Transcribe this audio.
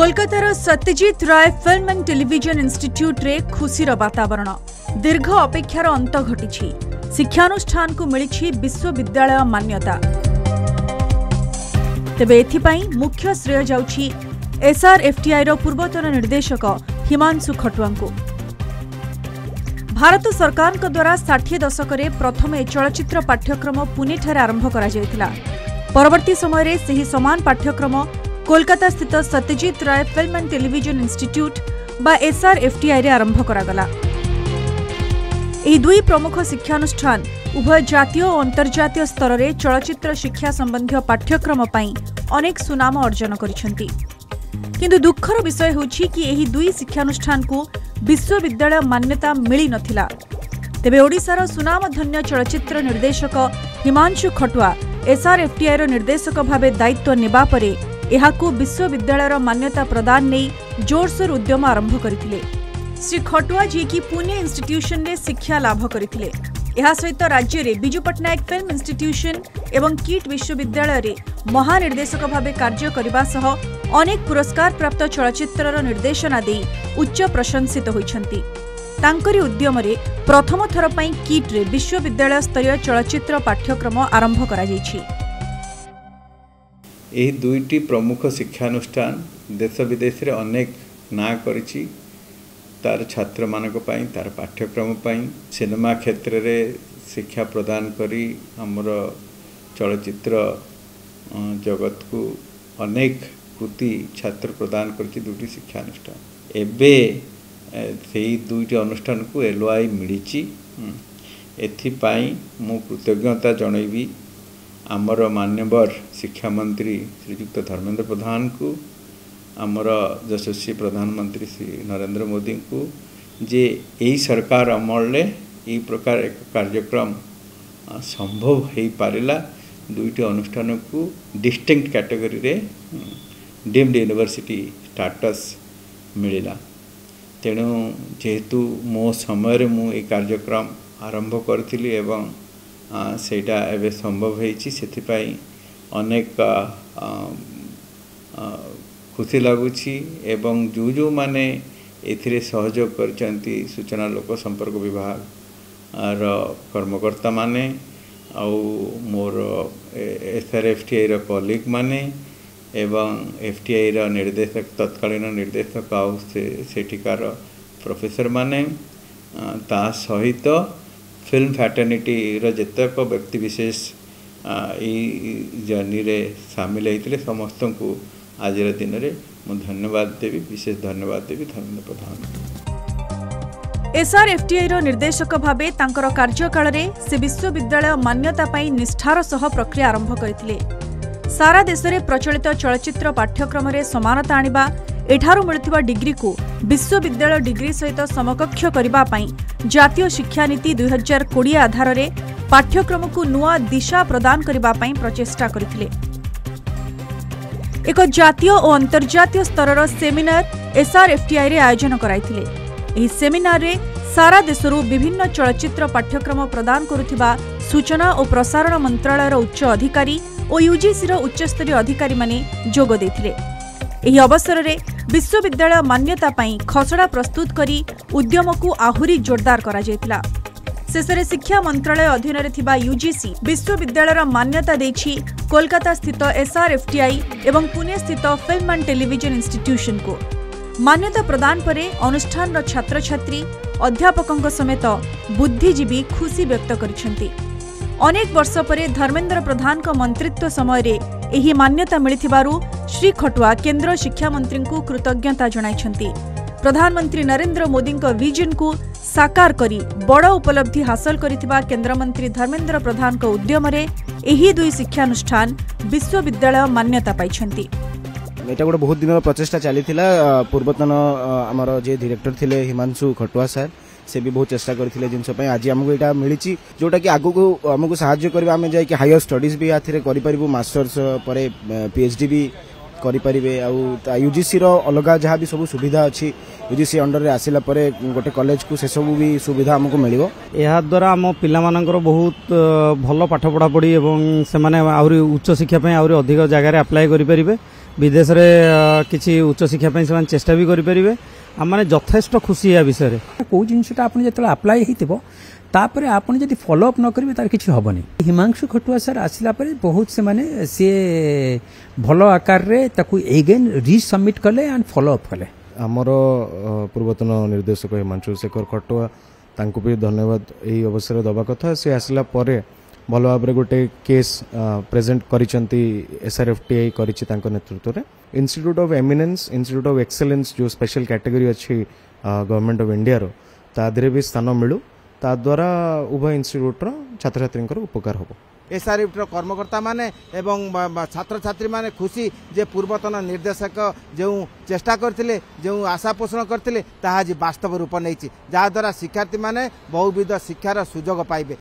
कोलकातार सत्यजित राय film and television institute रे खुशीर वातावरण दीर्घ अपेक्षार अंत घटी शिक्षानुष्ठान को मिली विश्वविद्यालय मान्यता। तेबे एथिपाई मुख्य श्रेय जाउछि एसआरएफटीआई रो पूर्वतन निर्देशक हिमांशु खटुआ को। भारत सरकार द्वारा 60 दशक प्रथम चलचित्र पाठ्यक्रम पुणे ठारे आरंभ करा जायतिला। परवर्ती समय रे सही समान पाठ्यक्रम कोलकाता स्थित सत्यजित राय फिल्म एंड टेलीविजन इंस्टीट्यूट बा एसआरएफटीआई रे आरंभ करागला। एही दुई प्रमुख शिक्षानुष्ठान उभय जातीय और अंतर्जातीय स्तर में चलचित्र शिक्षा संबंधी पाठ्यक्रम पई अनेक सुनाम अर्जन करिसेंती। किंतु दुखर विषय होछि कि एही दुई शिक्षानुष्ठान को विश्वविद्यालय मान्यता मिली नथिला। तेबे ओडिशार सुनामधन्य चलचित्र निर्देशक हिमांशु खटुआ एसआरएफटीआई रो निर्देशक भावे दायित्व नेबा परे एहाकू विश्वविद्यालय मान्यता प्रदान नहीं जोरसोर उद्यम आरंभ करथिले। श्री खटुआ जी की पुणे इंस्टीट्यूशन रे शिक्षा लाभ करथिले। एहा सहित राज्य रे बिजू पटनायक फिल्म इंस्टीट्यूशन एवं कीट विश्वविद्यालय रे महानिर्देशक भावे कार्य करबा सह अनेक पुरस्कार प्राप्त चलचित्रर निर्देशना दे उच्च प्रशंसित होइछंती। तांकरी उद्यम रे प्रथम थर पई कीट रे विश्वविद्यालय स्तरीय चलचित्र पाठ्यक्रम आरंभ करा जायछि। यही दुईटी प्रमुख शिक्षानुष्ठान देश विदेश रे अनेक ना करिछि तार छात्र मानक पई तार पाठ्यक्रम पई सिनेमा क्षेत्र रे शिक्षा प्रदान करी हमर चलचित्र जगत को अनेक कृति छात्र प्रदान करछि दुईटी शिक्षानुष्ठान। एबे सेही दुईटी अनुष्ठान को एलओआई मिलिछि। एथि पई मु कृतज्ञता जणैबी आमर मान्यवर शिक्षा मंत्री श्रीयुक्त धर्मेंद्र प्रधान को, आमर यशस्वी प्रधानमंत्री श्री नरेंद्र मोदी को जे यही सरकार अमल यही प्रकार एक कार्यक्रम संभव हो पारिला। दुईटी अनुष्ठान को डिस्टिंक्ट कैटेगरी रे डीम्ड यूनिवर्सिटी स्टेटस मिलिला। तेणु जेहेतु मो समय मु ए कार्यक्रम आरंभ करथिली एवं सेटा एवं संभव होइछि सेथिपाई अनेक खुशी लगुछि एवं जो जो माने एथिरे सहयोग करचंती सूचना लोक संपर्क विभाग रो कर्मकर्ता माने आउ मोर एसआरएफटीआई रो कलीग माने एवं एफटीआई रो निर्देशक तत्कालीन निर्देशक आउ सेठिकार प्रोफेसर माने ता सहित फिल्म फैटर्निटी रो जतक व्यक्ति विशेष जर्नी रे शामिल होते समस्त को आज दिन में मु धन्यवाद देवी, विशेष धन्यवाद देवी धर्मेंद्र प्रधान। एसआरएफटीआई रो निर्देशक भावे तांकर कार्यकाल रे से विश्वविद्यालय मान्यता पाई निष्ठार सह प्रक्रिया आरंभ करथिले। सारा देश रे प्रचलित चलचित्र पाठ्यक्रम रे समानता आनिबा एठारू मिलुथिबा डिग्री को विश्वविद्यालय डिग्री सहित समकक्ष करिबा पाई जातीय शिक्षा नीति 2020 आधार रे पाठ्यक्रम को नुआ दिशा प्रदान करिबा पाई प्रचेष्टा करथिले। एक जातीय और अंतर्जातीय स्तर सेमिनार एसआरएफटीआई रे आयोजन कराइथिले। एही सेमिनार रे सारा देशरू विभिन्न चलचित्र पाठ्यक्रम प्रदान करुथिबा सूचना और प्रसारण मंत्रालय उच्च अधिकारी और यूजीसी उच्चस्तरीय अधिकारी माने जोग देथिले। एही अवसर रे विश्वविद्यालय मान्यता पाई खसड़ा प्रस्तुत करी उद्यम को आहुरी जोरदार करा जायतिला। शेषरे शिक्षा मंत्रालय अधीन रे थिबा यूजीसी विश्वविद्यालय मान्यता देछि कोलकाता स्थित एसआरएफटीआई एवं पुणे स्थित फिल्म एंड टेलीविजन इंस्टीट्यूशन को। मान्यता प्रदान परे अनुष्ठान रो छात्र छात्री अध्यापकों समेत बुद्धिजीवी खुशी व्यक्त करिसेंती। अनेक वर्ष परे धर्मेंद्र प्रधान का मंत्रित्व समय रे एही मान्यता मिलिथिबारु श्री खटुआ केंद्र शिक्षा मंत्री को कृतज्ञता जणाइछंती। प्रधानमंत्री नरेंद्र मोदी का विजन को साकार करी बड़ उपलब्धि हासिल करिथिबा केंद्र मंत्री धर्मेंद्र प्रधान का उद्यम रे एही दुई शिक्षानुष्ठान विश्वविद्यालय मान्यता पाइछंती। एटा गोटे बहुत दिन प्रचेष्टा चलीथिला। पूर्वतन आमर जे डायरेक्टर थिले हिमांशु खटुआ सर से भी बहुत चेष्टा करथिले जिनस पय आज हमको एटा मिलिछि जोटा कि आगु को हमको सहाय्य करबा हमें जाय कि हायर स्टडीज भी आथिरे करि परिबो मास्टर्स परे पीएचडी भी करि परिबे आ यूजीसी रो अलगा जहाँ भी सब सुविधा अच्छी यूजीसी अंडर रे आसिला परे गोटे कॉलेज को से सब भी सुविधा हमको मिलिबो। एहा द्वारा हम पिला मानकर बहुत भलो पाठ पढ़ा पड़ी एवं से माने आउरी उच्च शिक्षा पय आउरी अधिक जगह रे अप्लाई करि परिबे विदेश रे किसी उच्च शिक्षा पे से चेष्टा भी करें आम यथेष्ट खुशी या विषय कौ जिनटा आप जो अप्लाई होतापर आपड़ जब फॉलोअप न करेंगे तार किसी हेनी। हिमांशु खटुआ सर आसला बहुत से माने सी भल आकार रे ताकू एगेन रिसबमिट कले एंड फॉलोअप कले। आमर पूर्वतन निर्देशक हिमांशु शेखर खटुआ तांको भी धन्यवाद यही अवसर दबा कथा। से आसला परे भल भाव गोटे केस प्रेजेंट करिसेंती SRFTI करिछि तांको नेतृत्व रे। Institute of eminence institute of excellence जो स्पेशल कैटेगरी अच्छी गवर्नमेंट ऑफ इंडिया रो तादरे भी स्थान मिलू ता द्वारा उभय इंस्टीट्यूट रो छात्र छात्री उपकार होबो। SRFT रो कर्मकर्ता माने एवं छात्र छात्री माने खुशी जे पूर्वतन निर्देशक जो चेष्टा करथिले जो आशा पोषण करथिले ताहा जी वास्तव रूप नैछि जहा द्वारा शिक्षार्थी माने बहुविध शिक्षार सुजोग पाइबे।